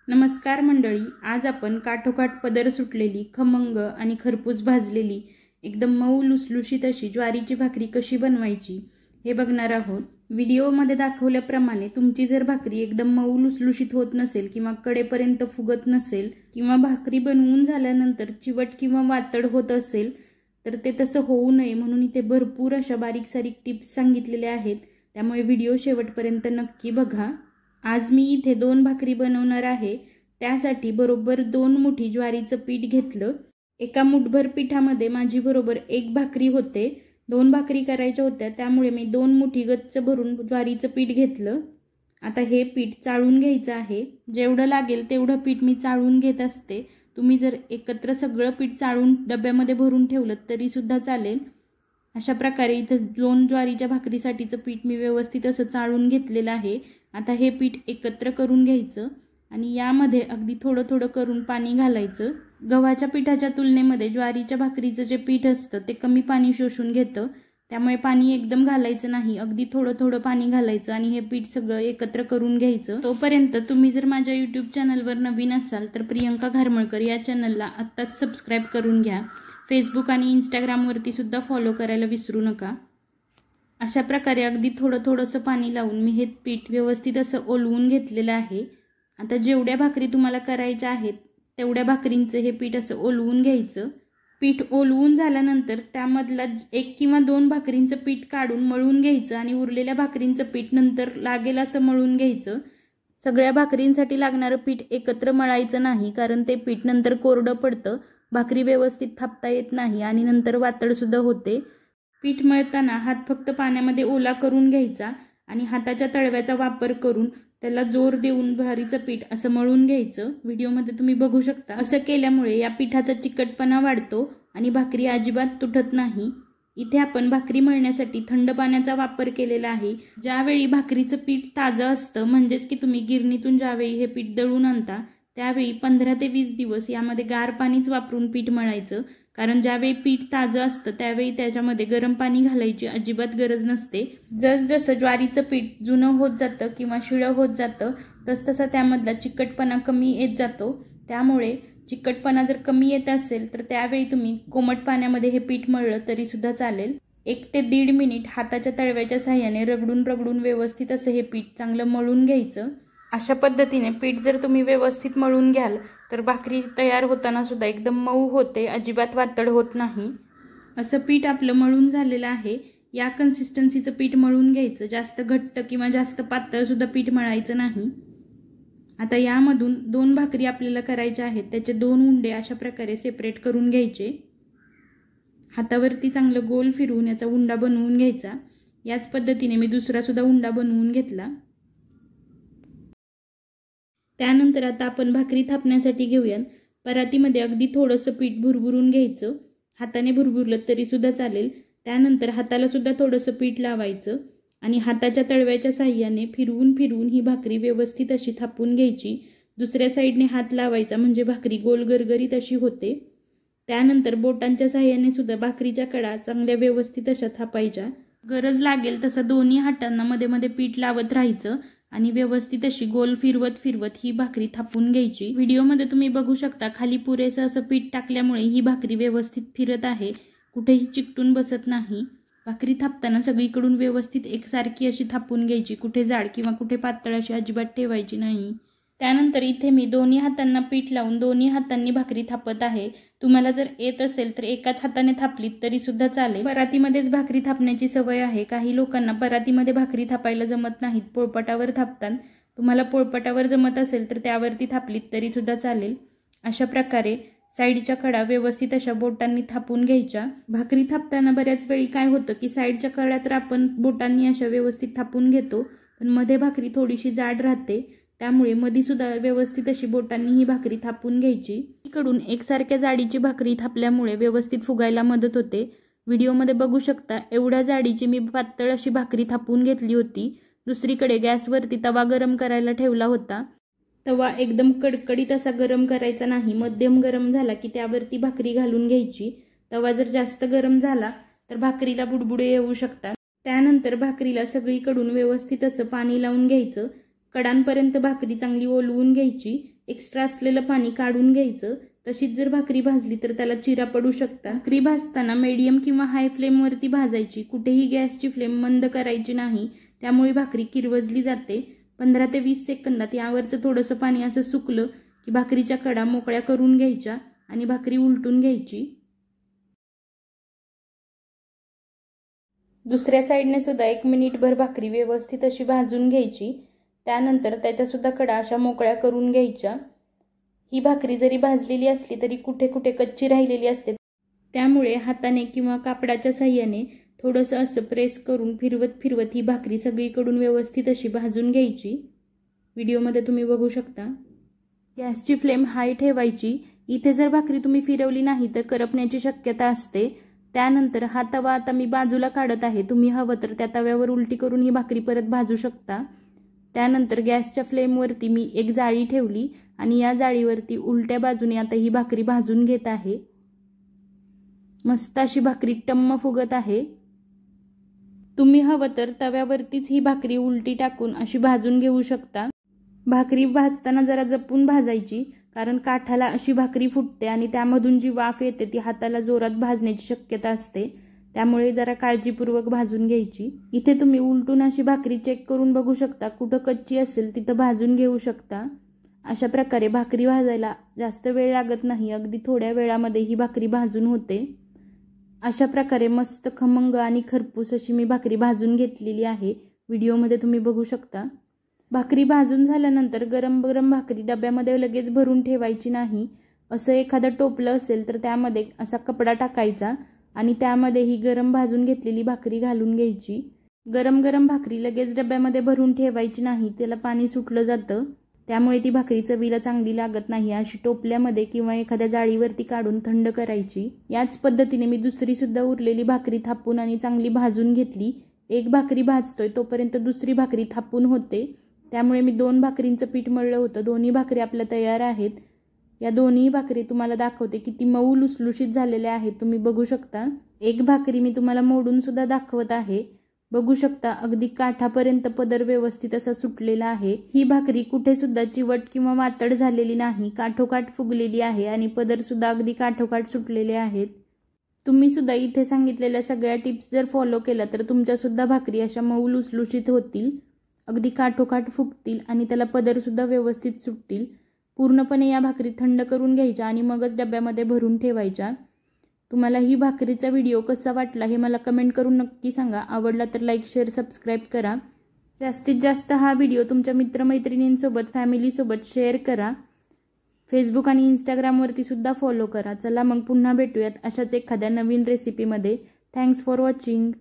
नमस्कार मंडळी, आज आपण काठोकाठ पदर सुटलेली, खमंग आणि खरपूस भाजलेली एकदम मऊ लुसलुशीत अशी ज्वारीची भाकरी कशी बनवायची हे बघणार आहोत। व्हिडिओमध्ये दाखवल्याप्रमाणे तुमची जर भाकरी एकदम मऊ लुसलुशीत होत नसेल किंवा कडेपर्यंत फुगत नसेल किंवा भाकरी बनवून झाल्यानंतर चिवट किंवा वातड होत असेल तर ते तसं होऊ नये म्हणून इथे भरपूर अशा बारीक सारीक टिप्स सांगितलेल्या आहेत, त्यामुळे व्हिडिओ शेवटपर्यंत नक्की बघा। आज मी इथे 2 भाकरी बनवणार आहे। त्यासाठी बरोबर 2 मुठी ज्वारीचं पीठ घेतलं। एका मुठभर पिठामध्ये माझी बरोबर 1 भाकरी होते। 2 भाकरी करायच्या होत्या, त्यामुळे मी 2 मुठी गच्च भरून ज्वारीचं पीठ घेतलं। आता हे पीठ चाळून घ्यायचं आहे। जेवढं लागेल तेवढं पीठ मी चाळून घेत असते। तुम्ही जर एकत्र सगळं पीठ चाळून डब्यामध्ये भरून ठेवलं तरी सुद्धा चालेल। अशा प्रकारे इथे 2 ज्वारीच्या भाकरीसाठीचं पीठ मी व्यवस्थित असं चाळून घेतलेलं आहे। आता हे पीठ एकत्र करून घ्यायचं आणि यामध्ये अगदी थोडं थोडं करून पाणी घालायचं। गव्हाच्या पिठाच्या तुलनेमध्ये ज्वारीच्या भाकरीचं जे पीठ असतं ते कमी पाणी शोषून घेतं, त्यामुळे पाणी एकदम घालायचं नाही, अगदी थोडं थोडं पाणी घालायचं आणि हे पीठ सगळं एकत्र करून घ्यायचं। तोपर्यंत तुम्ही जर माझ्या यूट्यूब चॅनलवर नवीन असाल तर प्रियंका घारमळकर या चॅनलला आत्ताच सबस्क्राईब करून घ्या। फेसबुक आणि इंस्टाग्रामवरती सुद्धा फॉलो करायला विसरू नका। अशा प्रकारे अगदी थोडं थोडंसं पाणी लावून मी हे पीठ व्यवस्थित असं ओलवून घेतलेलं आहे। आता जेवढ्या भाकरी तुम्हाला करायच्या आहेत तेवढ्या भाकरींचं हे पीठ असं ओलवून घ्यायचं। पीठ ओलवून झाल्यानंतर त्यामधला 1 किंवा 2 भाकरींचं पीठ काढून मळून घ्यायचं आणि उरलेल्या भाकरींचं पीठ नंतर लागेल असं मळून घ्यायचं। सगळ्या भाकरींसाठी लागणारं पीठ एकत्र मळायचं नाही, कारण ते पीठ नंतर कोरडं पडतं, भाकरी व्यवस्थित थापता येत नाही आणि नंतर वातड सुद्धा होते। पीठ मळताना हात फक्त पाण्यामध्ये ओला करून घ्यायचा आणि हाताच्या तळव्याचा वापर करून त्याला जोर देऊन ज्वारीचं पीठ असं मळून घ्यायचं। व्हिडिओमध्ये तुम्ही बघू शकता। असं केल्यामुळे या पिठाचा चिकटपणा वाढतो आणि भाकरी अजिबात तुटत नाही। इथे आपण भाकरी मळण्यासाठी थंड पाण्याचा वापर केलेला आहे। ज्यावेळी भाकरीचं पीठ ताजं असतं, म्हणजेच की तुम्ही गिरणीतून ज्यावेळी हे पीठ दळून आणता त्यावेळी 15 ते 20 दिवस यामध्ये गार पाणीच वापरून पीठ मळायचं, कारण ज्यावेळी पीठ ताजं असतं त्यावेळी त्याच्यामध्ये गरम पाणी घालायची अजिबात गरज नसते। जसजसं ज्वारीचं पीठ जुनं होत जातं किंवा शिळं होत जातं तसतसा त्यामधला चिकटपणा कमी येत जातो। त्यामुळे चिकटपणा जर कमी येत असेल तर त्यावेळी तुम्ही कोमट पाण्यामध्ये हे पीठ मळलं तरी सुद्धा चालेल। 1 ते 1.5 मिनिट हाताच्या तळव्याच्या साहाय्याने रगडून रगडून व्यवस्थित असं हे पीठ चांगलं मळून घ्यायचं। अशा पद्धतीने पीठ जर तुम्ही व्यवस्थित मळून घ्याल तर भाकरी तयार होताना सुद्धा एकदम मऊ होते, अजिबात वातड होत नाही। असं पीठ आपलं मळून झालेलं आहे। या कन्सिस्टन्सीचं पीठ मळून घ्यायचं, जास्त घट्ट किंवा जास्त पातळ सुद्धा पीठ मळायचं नाही। आता यामधून 2 भाकरी आपल्याला करायच्या आहेत, त्याचे 2 उंडे अशा प्रकारे सेपरेट करून घ्यायचे। हातावरती चांगलं गोल फिरवून याचा उंडा बनवून घ्यायचा। याच पद्धतीने मी दुसरा सुद्धा उंडा बनवून घेतला। त्यानंतर आता आपण भाकरी थापण्यासाठी घेऊयात। परातीमध्ये अगदी थोडंसं पीठ भुरभुरून घ्यायचं, हाताने भुरभुरलं तरी सुद्धा चालेल। त्यानंतर हाताला सुद्धा थोडंसं पीठ लावायचं आणि हाताच्या तळव्याच्या साहाय्याने फिरवून फिरवून ही भाकरी व्यवस्थित अशी थापून घ्यायची। दुसऱ्या साईडने हात लावायचा म्हणजे भाकरी गोल गरगरीत अशी होते। त्यानंतर बोटांच्या साहाय्याने सुद्धा भाकरीच्या कडा चांगल्या व्यवस्थित अशा थापायच्या। गरज लागेल तसं दोन्ही हातांना मध्ये मध्ये पीठ लावत राहायचं आणि व्यवस्थित अशी गोल फिरवत फिरवत ही भाकरी थापून घ्यायची। व्हिडिओमध्ये तुम्ही बघू शकता खाली पुरेसं असं पीठ टाकल्यामुळे ही भाकरी व्यवस्थित फिरत आहे, कुठेही चिकटून बसत नाही। भाकरी थापताना सगळीकडून व्यवस्थित एकसारखी अशी थापून घ्यायची, कुठे जाड किंवा कुठे पातळ अशी अजिबात ठेवायची नाही। त्यानंतर इथे मी दोन्ही हातांना पीठ लावून दोन्ही हातांनी भाकरी थापत आहे। तुम्हाला जर येत असेल तर एकाच हाताने थापलीत तरी सुद्धा चालेल। परातीमध्येच भाकरी थापण्याची सवय आहे, काही लोकांना परातीमध्ये भाकरी थापायला जमत नाहीत, पोळपाटावर थापतात। तुम्हाला पोळपाटावर जमत असेल तर त्यावरती थापलीत तरी सुद्धा चालेल। अशा प्रकारे साईडच्या कडा व्यवस्थित अशा बोटांनी थापून घ्यायच्या। भाकरी थापताना बऱ्याच वेळी काय होतं की साईडच्या कडा तर आपण बोटांनी अशा व्यवस्थित थापून घेतो, पण मध्ये भाकरी थोडीशी जाड राहते, त्यामुळे मध्ये सुद्धा व्यवस्थित अशी बोटांनी ही भाकरी थापून घ्यायची। इकडून एकसारख्या जाडीची भाकरी थापल्यामुळे व्यवस्थित फुगायला मदत होते। व्हिडिओमध्ये बघू शकता एवढ्या जाडीची मी पातळ अशी भाकरी थापून घेतली होती। दुसरीकडे गॅसवरती तवा गरम करायला ठेवला होता। तवा एकदम कडकडीत असा गरम करायचा नाही, मध्यम गरम झाला की त्यावरती भाकरी घालून घ्यायची। तवा जर जास्त गरम झाला तर भाकरीला बुडबुडे येऊ शकतात। त्यानंतर भाकरीला सगळीकडून व्यवस्थित असं पाणी लावून घ्यायचं। कडांपर्यंत भाकरी चांगली ओलवून घ्यायची। एक्स्ट्रा असलेलं पाणी काढून घ्यायचं। तशीच जर भाकरी भाजली तर त्याला चिरा पडू शकतात। भाकरी भाजताना मीडियम किंवा हाय फ्लेमवरती भाजायची, कुठेही गॅसची फ्लेम मंद करायची नाही, त्यामुळे भाकरी किरवजली जाते। 15 ते 20 सेकंदात यावरचं थोडंसं पाणी असं सुकलं की भाकरीच्या कडा मोकळ्या करून घ्यायच्या आणि भाकरी उलटून घ्यायची। दुसऱ्या साईडने सुद्धा 1 मिनिटभर भाकरी व्यवस्थित अशी भाजून घ्यायची। त्यानंतर त्याच्या सुद्धा कडा अशा मोकळ्या करून घ्यायच्या। ही भाकरी जरी भाजलेली असली तरी कुठे कुठे कच्ची राहिलेली असते, त्यामुळे हाताने किंवा कापडाच्या साहाय्याने थोडंसं असं प्रेस करून फिरवत ही भाकरी सगळीकडून व्यवस्थित अशी भाजून घ्यायची। व्हिडिओमध्ये तुम्ही बघू शकता। गॅसची फ्लेम हाय ठेवायची। इथे जर भाकरी तुम्ही फिरवली नाही तर करपण्याची शक्यता असते। त्यानंतर हा तवा आता मी बाजूला काढत आहे, तुम्ही हवं तर त्या तव्यावर उलटी करून ही भाकरी परत भाजू शकता। त्यानंतर गॅसच्या फ्लेमवरती मी एक जाळी ठेवली आणि या जाळीवरती उलट्या बाजूने आता ही भाकरी भाजून घेत आहे। मस्त अशी भाकरी टम्म फुगत आहे। तुम्ही हवं तर तव्यावरतीच ही भाकरी उलटी टाकून अशी भाजून घेऊ शकता। भाकरी भाजताना जरा जपून भाजायची, कारण काठाला अशी भाकरी फुटते आणि त्यामधून जी वाफ येते ती हाताला जोरात भाजण्याची शक्यता असते, त्यामुळे जरा काळजीपूर्वक भाजून घ्यायची। इथे तुम्ही उलटून अशी भाकरी चेक करून बघू शकता, कुठं कच्ची असेल तिथं भाजून घेऊ शकता। अशा प्रकारे भाकरी भाजायला जास्त वेळ लागत नाही, अगदी थोड्या वेळामध्ये ही भाकरी भाजून होते। अशा प्रकारे मस्त खमंग आणि खरपूस अशी मी भाकरी भाजून घेतलेली आहे, व्हिडिओमध्ये तुम्ही बघू शकता। भाकरी भाजून झाल्यानंतर गरम गरम भाकरी डब्यामध्ये लगेच भरून ठेवायची नाही। असं एखादं टोपलं असेल तर त्यामध्ये असा कपडा टाकायचा आणि त्यामध्ये ही गरम भाजून घेतलेली भाकरी घालून घ्यायची। गरम गरम भाकरी लगेच डब्यामध्ये भरून ठेवायची नाही, त्याला पाणी सुटलं जातं, त्यामुळे ती भाकरी चवीला चांगली लागत नाही। अशी टोपल्यामध्ये किंवा एखाद्या जाळीवरती काढून थंड करायची। याच पद्धतीने मी दुसरी सुद्धा उरलेली भाकरी थापून आणि चांगली भाजून घेतली। एक भाकरी भाजतोय तोपर्यंत दुसरी भाकरी थापून होते, त्यामुळे मी 2 भाकरींचं पीठ मळलं होतं। दोन्ही भाकरी आपल्या तयार आहेत। या दोन्ही भाकरी तुम्हाला दाखवते किती मऊ लुसलुशीत झालेल्या आहेत, तुम्ही बघू शकता। एक भाकरी मी तुम्हाला मोडून सुद्धा दाखवत आहे, बघू शकता अगदी काठापर्यंत पदर व्यवस्थित असा सुटलेला आहे। ही भाकरी कुठे सुद्धा चिवट किंवा वातड झालेली नाही, काठोकाठ फुगलेली आहे आणि पदर सुद्धा अगदी काठोकाठ सुटलेले आहेत। तुम्ही सुद्धा इथे सांगितलेल्या सगळ्या टिप्स जर फॉलो केल्या तर तुमच्या सुद्धा भाकरी अशा मऊ लुसलुशीत होतील, अगदी काठोकाठ फुगतील आणि त्याला पदर सुद्धा व्यवस्थित सुटतील। पूर्णपणे या भाकरी थंड करून घ्यायच्या आणि मगच डब्यामध्ये भरून ठेवायच्या। तुम्हाला ही भाकरीचा व्हिडिओ कसा वाटला हे मला कमेंट करून नक्की सांगा। आवडला तर लाईक, शेअर, सबस्क्राईब करा। जास्तीत जास्त हा व्हिडिओ तुमच्या मित्रमैत्रिणींसोबत, फॅमिलीसोबत शेअर करा। फेसबुक आणि इंस्टाग्रामवरती सुद्धा फॉलो करा। चला मग पुन्हा भेटूयात अशाच एखाद्या नवीन रेसिपीमध्ये। Thanks for watching.